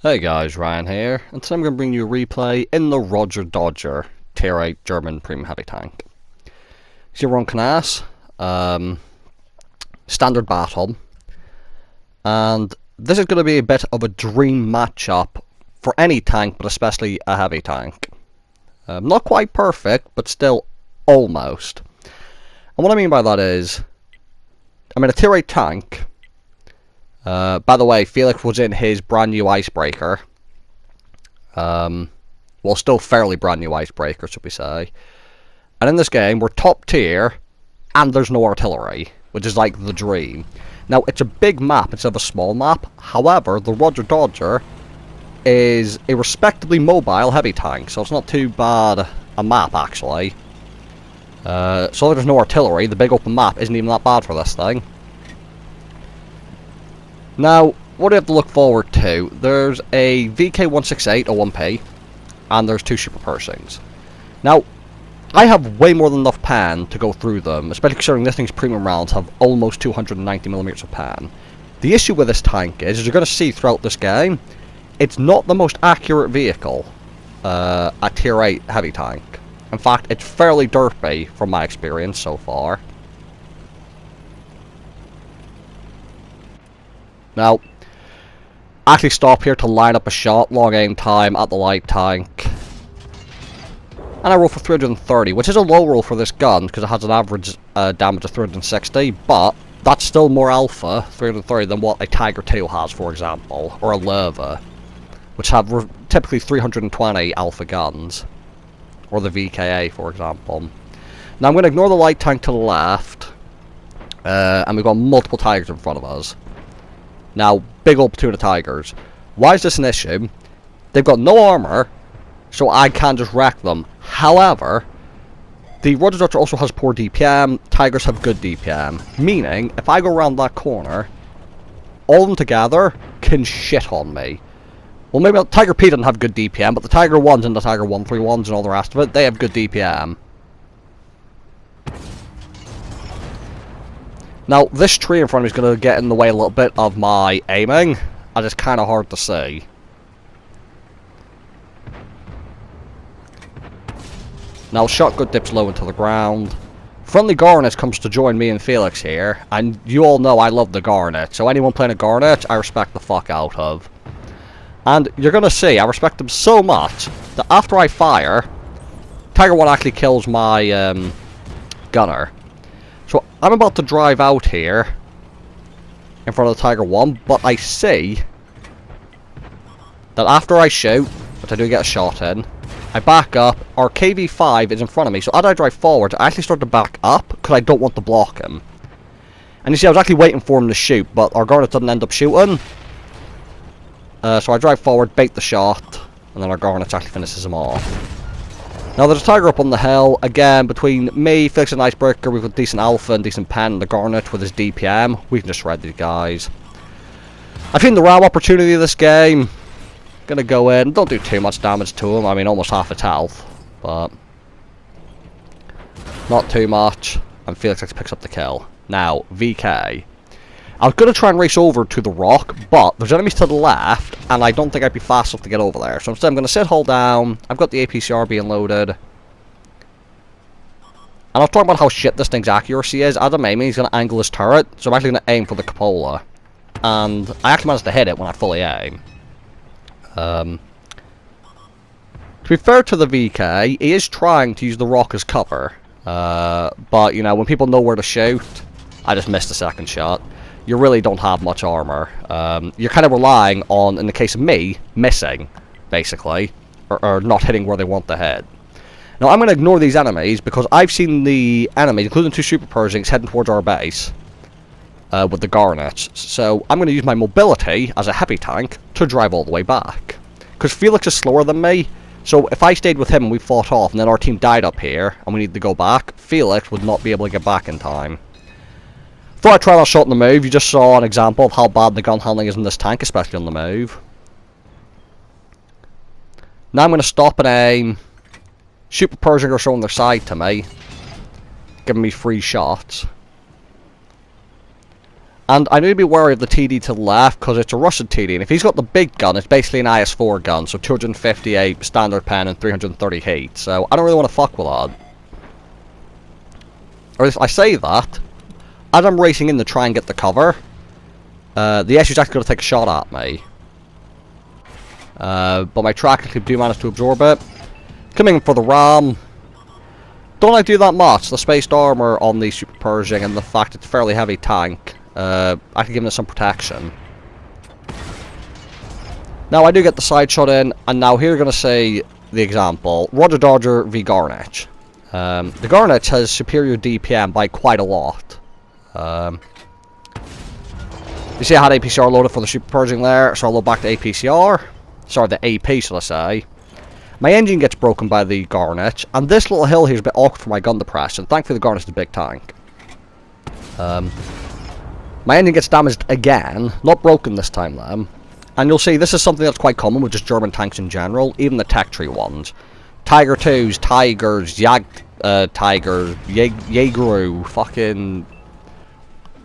Hey guys, Ryan here, and today I'm going to bring you a replay in the Rodger Tier 8 German Premium Heavy Tank. It's your one class, standard battle, and this is going to be a bit of a dream matchup for any tank, but especially a heavy tank. Not quite perfect, but still almost. And what I mean by that is, I'm in a Tier 8 tank. By the way, Felix was in his brand new icebreaker. Well, still fairly brand new icebreaker, should we say. And in this game, we're top tier, and there's no artillery, which is like the dream. Now, it's a big map instead of a small map. However, the Rodger is a respectably mobile heavy tank, so it's not too bad a map, actually. So there's no artillery. The big open map isn't even that bad for this thing. Now, what do you have to look forward to? There's a VK168 01P, and there's two super Persings. Now, I have way more than enough pan to go through them, especially considering this thing's premium rounds have almost 290mm of pan. The issue with this tank is, as you're going to see throughout this game, it's not the most accurate vehicle, a Tier 8 heavy tank. In fact, it's fairly derpy from my experience so far. Now, I actually stop here to line up a shot, long aim time at the light tank. And I roll for 330, which is a low roll for this gun, because it has an average damage of 360, but that's still more alpha, 330, than what a Tiger 2 has, for example, or a Lerva, which have typically 320 alpha guns, or the VKA, for example. Now I'm going to ignore the light tank to the left, and we've got multiple Tigers in front of us. Now, big old platoon of Tigers. Why is this an issue? They've got no armor, so I can just wreck them. However, the Rodger also has poor DPM, Tigers have good DPM. Meaning, if I go around that corner, all of them together can shit on me. Well, maybe Tiger P doesn't have good DPM, but the Tiger 1s and the Tiger 131s and all the rest of it, they have good DPM. Now, this tree in front of me is going to get in the way a little bit of my aiming, and it's kind of hard to see. Now, shotgun dips low into the ground. Friendly Garnet comes to join me and Felix here, and you all know I love the Garnet, so anyone playing a Garnet, I respect the fuck out of. And you're going to see, I respect them so much, that after I fire, Tiger 1 actually kills my gunner. So I'm about to drive out here in front of the Tiger 1, but I see that after I shoot, which I do get a shot in, I back up, our KV5 is in front of me, so as I drive forward, I actually start to back up, because I don't want to block him. And you see, I was actually waiting for him to shoot, but our Garnet doesn't end up shooting. So I drive forward, bait the shot, and then our Garnet actually finishes him off. Now there's a Tiger up on the hill. Again, between me, Felix and Icebreaker, we've got decent alpha and decent pen, and the Garnet with his DPM. We can just shred these guys. I've seen the RAM opportunity of this game. Gonna go in, don't do too much damage to him. I mean, almost half its health, but not too much. And Felix picks up the kill. Now, VK. I was going to try and race over to the rock, but there's enemies to the left, and I don't think I'd be fast enough to get over there. So instead I'm going to sit, hold down. I've got the APCR being loaded. And I was talking about how shit this thing's accuracy is. As I'm aiming, he's going to angle his turret, so I'm actually going to aim for the cupola. And I actually managed to hit it when I fully aim. To be fair to the VK, he is trying to use the rock as cover. But, you know, when people know where to shoot, I just missed the second shot. You really don't have much armor. You're kind of relying on, in the case of me, missing, basically, or not hitting where they want to hit. Now, I'm going to ignore these enemies, because I've seen the enemies, including two super Persings, heading towards our base with the Garnets. So, I'm going to use my mobility as a heavy tank to drive all the way back. Because Felix is slower than me, so if I stayed with him and we fought off, and then our team died up here, and we need to go back, Felix would not be able to get back in time. Thought I'd try that shot on the move. You just saw an example of how bad the gun handling is in this tank, especially on the move. Now I'm going to stop and aim. Super Pershing are showing their side to me, giving me free shots. And I need to be wary of the TD to the left, because it's a Russian TD, and if he's got the big gun, it's basically an IS-4 gun, so 258 standard pen and 330 heat, so I don't really want to fuck with that. Or if I say that, as I'm racing in to try and get the cover, the SU's actually going to take a shot at me. But my track actually do manage to absorb it. Coming for the ram. Don't like to do that much. The spaced armor on the Super Pershing and the fact it's a fairly heavy tank. Actually giving it some protection. Now I do get the side shot in, and now here you're going to see the example. Rodger v Garnett. The Garnett has superior DPM by quite a lot. You see I had APCR loaded for the Super Pershing there, so I'll load back to APCR. Sorry, the AP, shall I say. My engine gets broken by the Garnett, and this little hill here is a bit awkward for my gun depression. Thankfully the Garnett is a big tank. My engine gets damaged again, not broken this time though. And you'll see this is something that's quite common with just German tanks in general, even the tech tree ones. Tiger 2s, Tigers, Tigers, Jaegeru, fucking...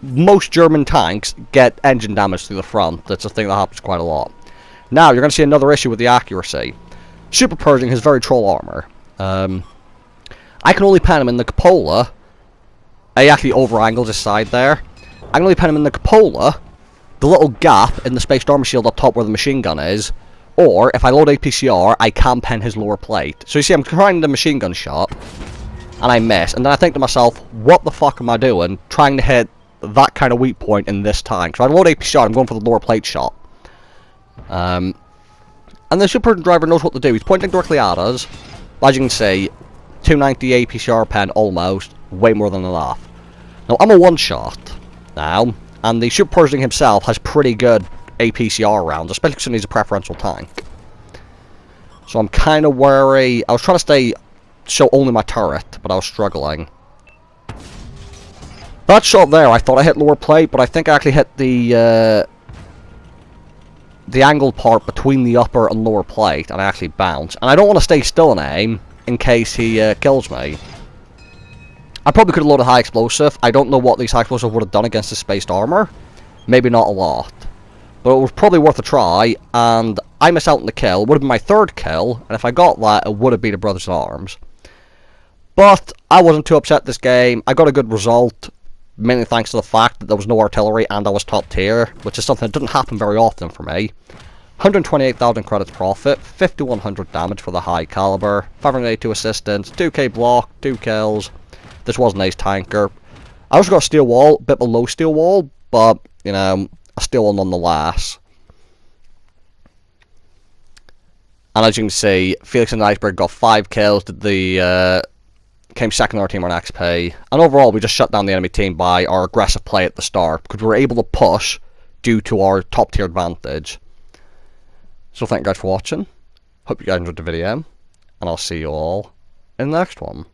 Most German tanks get engine damage through the front. That's a thing that happens quite a lot. Now, you're going to see another issue with the accuracy. Super Pershing has very troll armor. I can only pen him in the cupola. He actually over-angles his side there. I can only pen him in the cupola, the little gap in the spaced armor shield up top where the machine gun is, or if I load APCR, I can pen his lower plate. So you see, I'm trying the machine gun shot, and I miss, and then I think to myself, what the fuck am I doing, trying to hit that kind of weak point in this tank? So I load APCR, I'm going for the lower plate shot. And the Super driver knows what to do. He's pointing directly at us. As you can see, 290 APCR pen almost, way more than enough. Now I'm a one-shot now, and the Super Pershing himself has pretty good APCR rounds, especially because he's a preferential tank. So I'm kind of wary. I was trying to show only my turret, but I was struggling. That shot there, I thought I hit lower plate, but I think I actually hit the angled part between the upper and lower plate, and I actually bounced. And I don't want to stay still and aim in case he kills me. I probably could have loaded high explosive. I don't know what these high explosive would have done against the spaced armor. Maybe not a lot. But it was probably worth a try, and I missed out on the kill. It would have been my third kill, and if I got that, it would have been a Brothers in Arms. But I wasn't too upset this game. I got a good result, mainly thanks to the fact that there was no artillery and I was top tier, which is something that doesn't happen very often for me. 128,000 credits profit, 5,100 damage for the high caliber, 582 assistance, 2k block, 2 kills. This was an ace tanker. I also got a steel wall, a bit below steel wall, but, you know, a steel wall nonetheless. And as you can see, Felix and Iceberg got 5 kills, came second on our team on XP. And overall, we just shut down the enemy team by our aggressive play at the start, because we were able to push due to our top tier advantage. So thank you guys for watching. Hope you guys enjoyed the video, and I'll see you all in the next one.